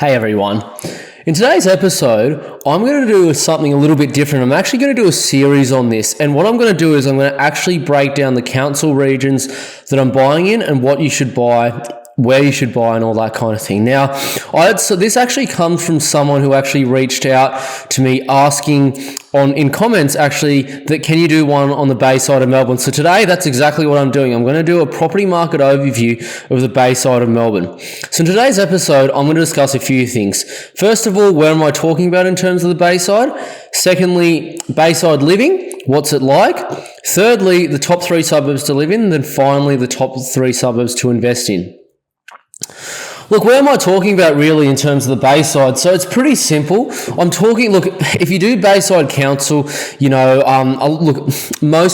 Hey everyone. In today's episode, I'm going to do something a little bit different. I'm actually going to do a series on this. And what I'm going to do is I'm going to actually break down the council regions that I'm buying in and what you should buy, where you should buy and all that kind of thing. Now, so this actually comes from someone who actually reached out to me asking in comments actually that can you do one on the Bayside of Melbourne. So today that's exactly what I'm doing. I'm going to do a property market overview of the Bayside of Melbourne. So in today's episode, I'm going to discuss a few things. First of all, where am I talking about in terms of the Bayside? Secondly, Bayside living, what's it like? Thirdly, the top 3 suburbs to live in, and then finally the top 3 suburbs to invest in. Look, where am I talking about really in terms of the Bayside? So it's pretty simple. If you do Bayside Council, most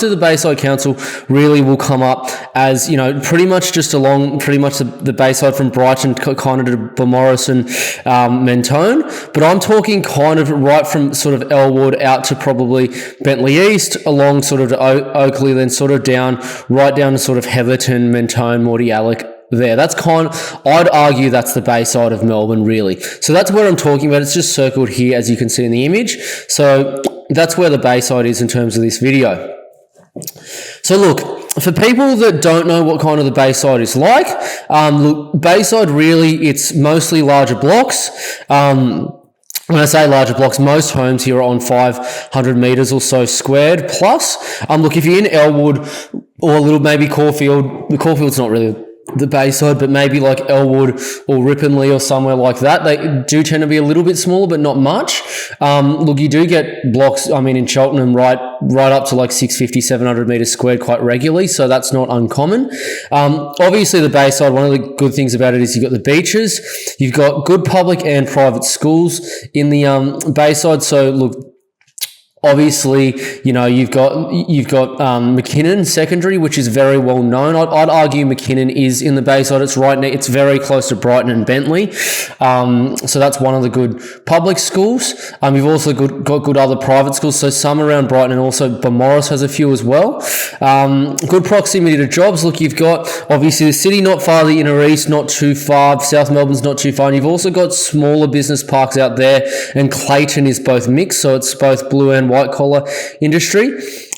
of the Bayside Council really will come up as, pretty much just along the Bayside from Brighton kind of to Beaumaris and Mentone. But I'm talking kind of right from sort of Elwood out to probably Bentley East, along sort of to Oakley, then sort of right down to sort of Heatherton, Mentone, Mordialloc, there. I'd argue that's the Bayside of Melbourne, really. So that's what I'm talking about. It's just circled here, as you can see in the image. So that's where the Bayside is in terms of this video. So look, for people that don't know what kind of the Bayside is like, Bayside really, it's mostly larger blocks. When I say larger blocks, most homes here are on 500 metres or so squared plus. If you're in Elwood or a little maybe Caulfield, the Caulfield's not really the Bayside, but maybe like Elwood or Ripponlea or somewhere like that, they do tend to be a little bit smaller, but not much. You do get blocks, in Cheltenham, right up to like 650, 700 metres squared quite regularly, so that's not uncommon. Obviously, the Bayside, one of the good things about it is you've got the beaches, you've got good public and private schools in the Bayside, so look, obviously, you've got McKinnon Secondary, which is very well known. I'd argue McKinnon is in the Bayside. It's very close to Brighton and Bentley. So that's one of the good public schools. You've also got good other private schools. So some around Brighton, and also Beaumaris has a few as well. Good proximity to jobs. Look, you've got obviously the city not far, the inner east not too far, South Melbourne's not too far. And you've also got smaller business parks out there, and Clayton is both mixed, so it's both blue and white collar industry.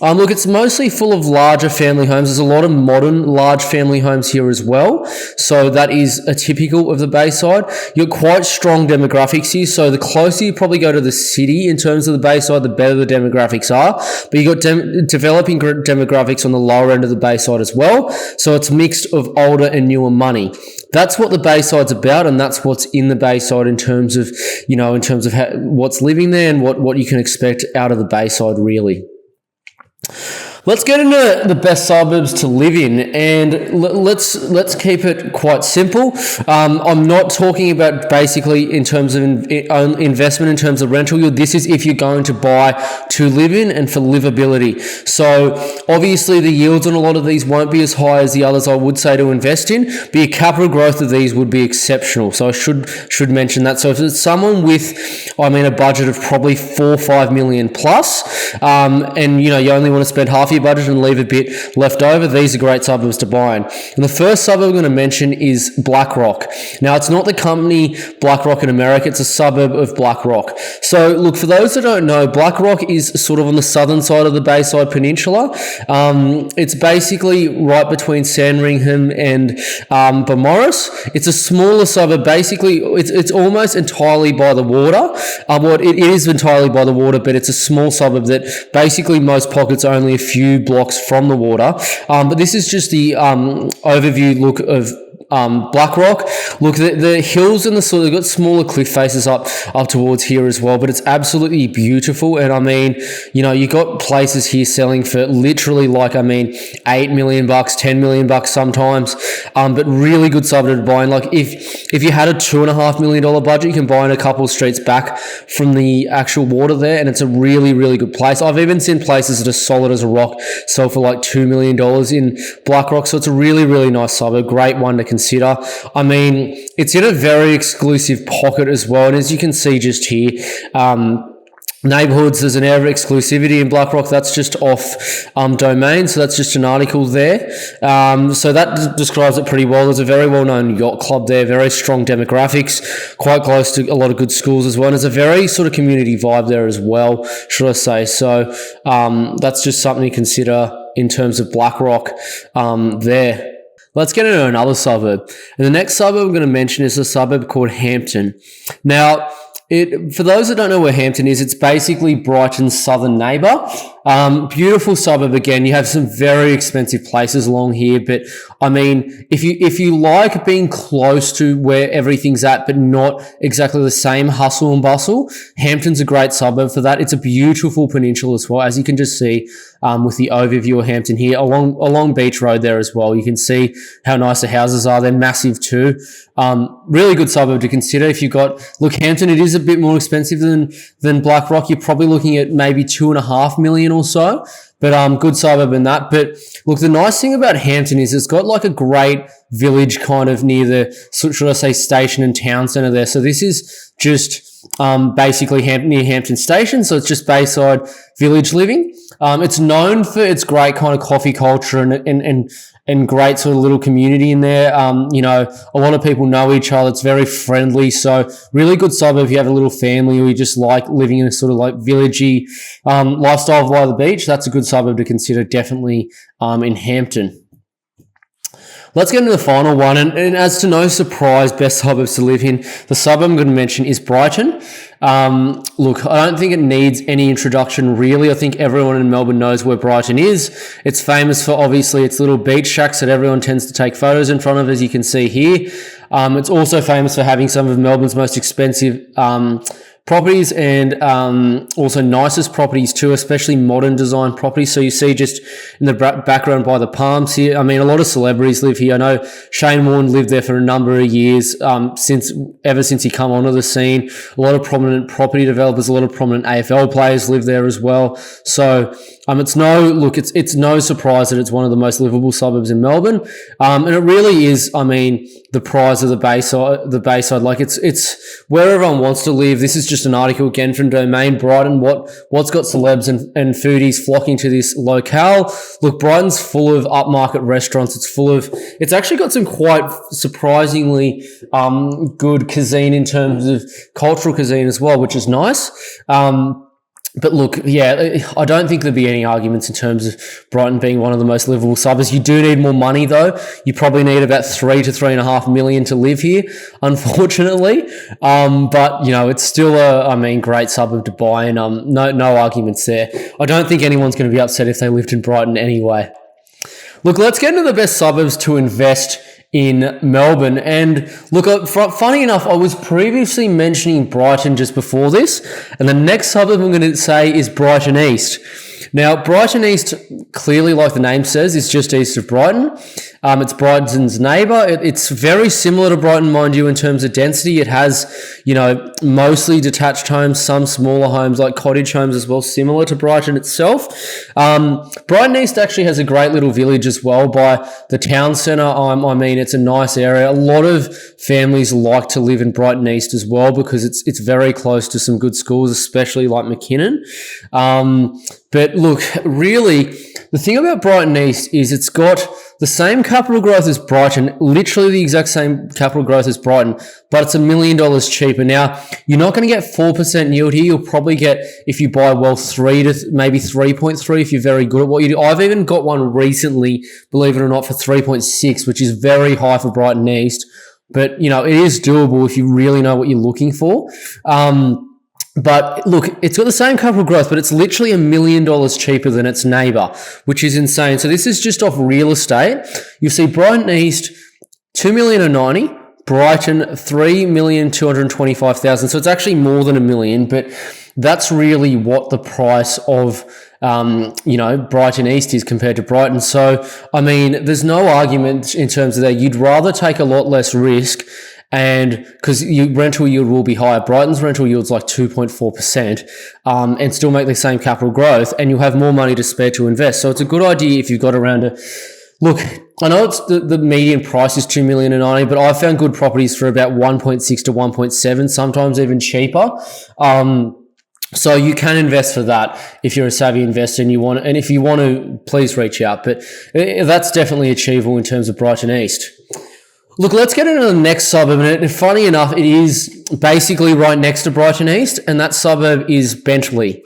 Look, it's mostly full of larger family homes. There's a lot of modern large family homes here as well. So that is typical of the Bayside. You've got quite strong demographics here. So the closer you probably go to the city in terms of the Bayside, the better the demographics are. But you've got developing demographics on the lower end of the Bayside as well. So it's mixed of older and newer money. That's what the Bayside's about, and that's what's in the Bayside in terms of what's living there and what you can expect out of the Bayside, really. Let's get into the best suburbs to live in, and let's keep it quite simple. I'm not talking about basically in terms of investment, in terms of rental yield. This is if you're going to buy to live in and for livability. So obviously the yields on a lot of these won't be as high as the others I would say to invest in, but your capital growth of these would be exceptional. So I should mention that. So if it's someone with, a budget of probably 4 or 5 million plus, and you only want to spend half your budget and leave a bit left over, these are great suburbs to buy in. And the first suburb I'm going to mention is BlackRock. Now, it's not the company BlackRock in America, it's a suburb of BlackRock. So look, for those that don't know, BlackRock is sort of on the southern side of the Bayside Peninsula. It's basically right between Sandringham and Beaumaris. It's a smaller suburb. Basically, it's almost entirely by the water. It is entirely by the water, but it's a small suburb that basically most pockets are only a few blocks from the water. But this is just the overview look of BlackRock. Look, the hills and they've got smaller cliff faces up towards here as well, but it's absolutely beautiful. And you got places here selling for literally $8 million, $10 million sometimes, but really good suburb to buy in. Like if you had a $2.5 million budget, you can buy in a couple of streets back from the actual water there, and it's a really, really good place. I've even seen places that are solid as a rock sell for like $2 million in BlackRock, so it's a really, really nice suburb, great one to consider. It's in a very exclusive pocket as well, and as you can see just here, Neighbourhoods, there's an air of exclusivity in Blackrock. That's just off Domain, so that's just an article there. So that describes it pretty well. There's a very well-known yacht club there, very strong demographics, quite close to a lot of good schools as well. And there's a very sort of community vibe there as well, should I say. So that's just something to consider in terms of Blackrock there. Let's get into another suburb. And the next suburb I'm going to mention is a suburb called Hampton. Now, for those that don't know where Hampton is, it's basically Brighton's southern neighbour. Beautiful suburb again. You have some very expensive places along here, but I mean, if you like being close to where everything's at, but not exactly the same hustle and bustle, Hampton's a great suburb for that. It's a beautiful peninsula as well, as you can just see with the overview of Hampton here along Beach Road there as well. You can see how nice the houses are. They're massive too. Really good suburb to consider if you've got, look, Hampton, it is a bit more expensive than Blackrock. You're probably looking at maybe 2.5 million or so, but good suburb in that. But look, the nice thing about Hampton is it's got like a great village kind of near the, should I say, station and town centre there. So this is just basically near Hampton Station. So it's just Bayside village living. It's known for its great kind of coffee culture and great sort of little community in there. You know, a lot of people know each other. It's very friendly. So really good suburb if you have a little family or you just like living in a sort of like villagey lifestyle by the beach. That's a good suburb to consider, definitely in Hampton. Let's get into the final one, and as to no surprise, best suburbs to live in, the suburb I'm going to mention is Brighton. Look, I don't think it needs any introduction, really. I think everyone in Melbourne knows where Brighton is. It's famous for, obviously, its little beach shacks that everyone tends to take photos in front of, as you can see here. It's also famous for having some of Melbourne's most expensive properties and also nicest properties too, especially modern design properties. So you see just in the background by the palms here, I mean, a lot of celebrities live here. I know Shane Warne lived there for a number of years, ever since he come onto the scene. A lot of prominent property developers, a lot of prominent AFL players live there as well. So it's no surprise that it's one of the most livable suburbs in Melbourne. And it really is, I mean, the prize of the Bayside. Like it's where everyone wants to live. This is just an article again from Domain. Brighton, what's got celebs and foodies flocking to this locale. Look, Brighton's full of upmarket restaurants. It's actually got some quite surprisingly good cuisine in terms of cultural cuisine as well, which is nice. But look, yeah, I don't think there'd be any arguments in terms of Brighton being one of the most livable suburbs. You do need more money though. You probably need about 3 to 3.5 million to live here, unfortunately. But you know, it's still great suburb to buy, and no arguments there. I don't think anyone's going to be upset if they lived in Brighton anyway. Look, let's get into the best suburbs to invest in Melbourne. And look, funny enough, I was previously mentioning Brighton just before this, and the next suburb I'm going to say is Brighton East. Now, Brighton East, clearly, like the name says, is just east of Brighton. It's Brighton's neighbour. It's very similar to Brighton, mind you, in terms of density. It has, you know, mostly detached homes, some smaller homes like cottage homes as well, similar to Brighton itself. Brighton East actually has a great little village as well by the town centre. I mean, it's a nice area. A lot of families like to live in Brighton East as well because it's very close to some good schools, especially like McKinnon. But look, really, the thing about Brighton East is it's got the same capital growth as Brighton, literally the exact same capital growth as Brighton, but it's $1 million cheaper. Now, you're not going to get 4% yield here. You'll probably get, if you buy well, 3 to maybe 3.3 if you're very good at what you do. I've even got one recently, believe it or not, for 3.6, which is very high for Brighton East. But, you know, it is doable if you really know what you're looking for. But look, it's got the same capital growth, but it's literally $1 million cheaper than its neighbour, which is insane. So this is just off real estate. You see Brighton East, $2,090,000, Brighton, $3,225,000. So it's actually more than $1 million, but that's really what the price of Brighton East is compared to Brighton. So, I mean, there's no argument in terms of that. You'd rather take a lot less risk, and because your rental yield will be higher. Brighton's rental yield's like 2.4%, and still make the same capital growth, and you'll have more money to spare to invest. So it's a good idea if you've got around look, I know it's the median price is $2,090,000, but I found good properties for about 1.6 to 1.7, sometimes even cheaper. So you can invest for that if you're a savvy investor and you want, and if you want to, please reach out. But that's definitely achievable in terms of Brighton East. Look, let's get into the next suburb. And funny enough, it is basically right next to Brighton East, and that suburb is Bentley.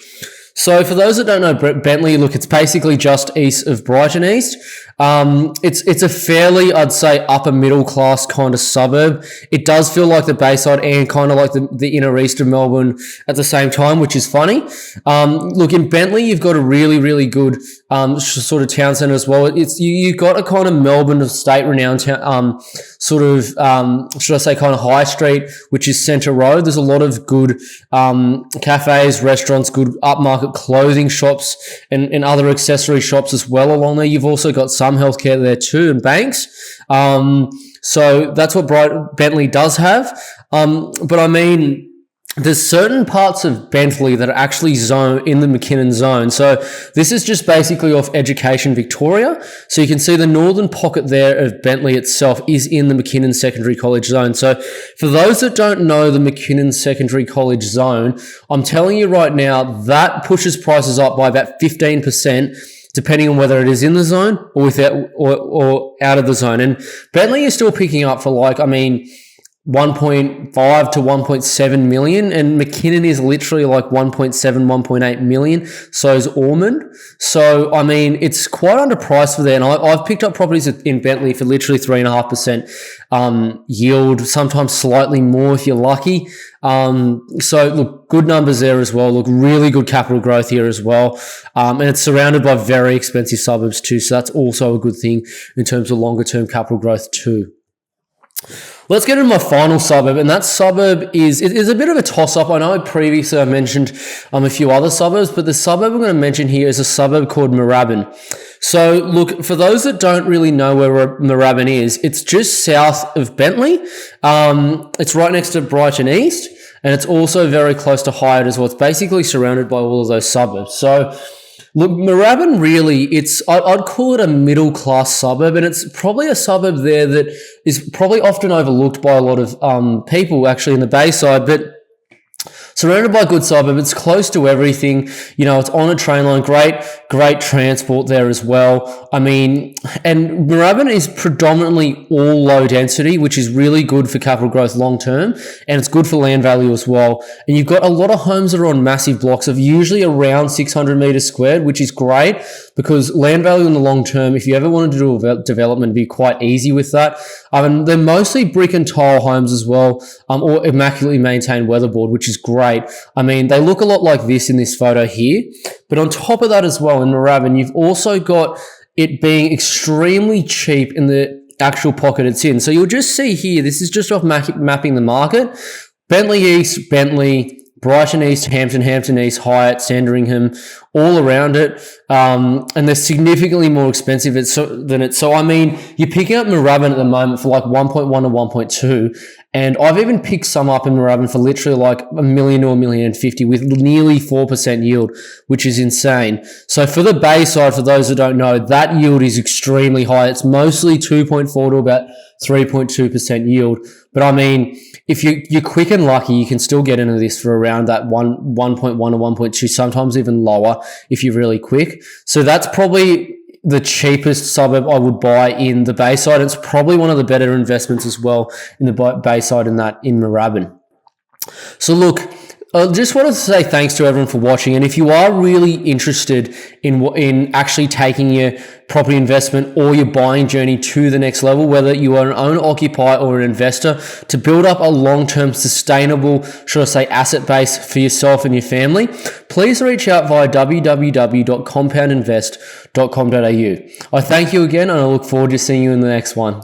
So for those that don't know Bentley, look, it's basically just east of Brighton East. It's a fairly, I'd say, upper middle class kind of suburb. It does feel like the Bayside and kind of like the inner east of Melbourne at the same time, which is funny. Look, in Bentley, you've got a really, really good sort of town centre as well. You've got a kind of Melbourne state renowned sort of, should I say, kind of high street, which is Centre Road. There's a lot of good cafes, restaurants, good upmarket clothing shops and other accessory shops as well along there. You've also got some healthcare there too, and banks. So that's what Bentley does have. But I mean, there's certain parts of Bentley that are actually in the McKinnon zone. So this is just basically off Education Victoria. So you can see the northern pocket there of Bentley itself is in the McKinnon Secondary College zone. So for those that don't know the McKinnon Secondary College zone, I'm telling you right now, that pushes prices up by about 15%, depending on whether it is in the zone or without or out of the zone. And Bentley is still picking up for 1.5 to 1.7 million, and McKinnon is literally like 1.7, 1.8 million. So is Ormond. So, I mean, it's quite underpriced for there. And I've picked up properties in Bentley for literally 3.5% yield, sometimes slightly more if you're lucky. So look, good numbers there as well. Look, really good capital growth here as well. And it's surrounded by very expensive suburbs too. So that's also a good thing in terms of longer term capital growth too. Let's get into my final suburb, and that suburb is a bit of a toss-up. I know previously I mentioned a few other suburbs, but the suburb I'm going to mention here is a suburb called Moorabbin. So look, for those that don't really know where Moorabbin is, it's just south of Bentley. It's right next to Brighton East, and it's also very close to Hyatt as well. It's basically surrounded by all of those suburbs. So look, Moorabbin really, I'd call it a middle-class suburb, and it's probably a suburb there that is probably often overlooked by a lot of people actually in the Bayside, but surrounded by a good suburb. It's close to everything. You know, it's on a train line. Great transport there as well. I mean, and Moorabbin is predominantly all low density, which is really good for capital growth long term, and it's good for land value as well. And you've got a lot of homes that are on massive blocks of usually around 600 meters squared, which is great because land value in the long term, if you ever wanted to do a development, would be quite easy with that. And they're mostly brick and tile homes as well, or immaculately maintained weatherboard, which is great. I mean, they look a lot like this in this photo here, but on top of that as well, in Moorabbin, you've also got it being extremely cheap in the actual pocket it's in. So you'll just see here, this is just off mapping the market. Bentley East, Bentley, Brighton East, Hampton East, Hyatt, Sandringham, all around it. And they're significantly more expensive than it. So, I mean, you're picking up Moorabbin at the moment for like 1.1 to 1.2. And I've even picked some up in Moorabbin for literally like $1 million or $1.05 million with nearly 4% yield, which is insane. So for the Bayside, for those that don't know, that yield is extremely high. It's mostly 2.4 to about 3.2% yield. But I mean, if you're quick and lucky, you can still get into this for around that 1.1 or 1.2, sometimes even lower if you're really quick. So that's probably the cheapest suburb I would buy in the Bayside. It's probably one of the better investments as well in the Bayside in Moorabbin. So look, I just wanted to say thanks to everyone for watching. And if you are really interested in actually taking your property investment or your buying journey to the next level, whether you are an owner-occupier or an investor, to build up a long-term sustainable, should I say, asset base for yourself and your family, please reach out via www.compoundinvest.com.au. I thank you again, and I look forward to seeing you in the next one.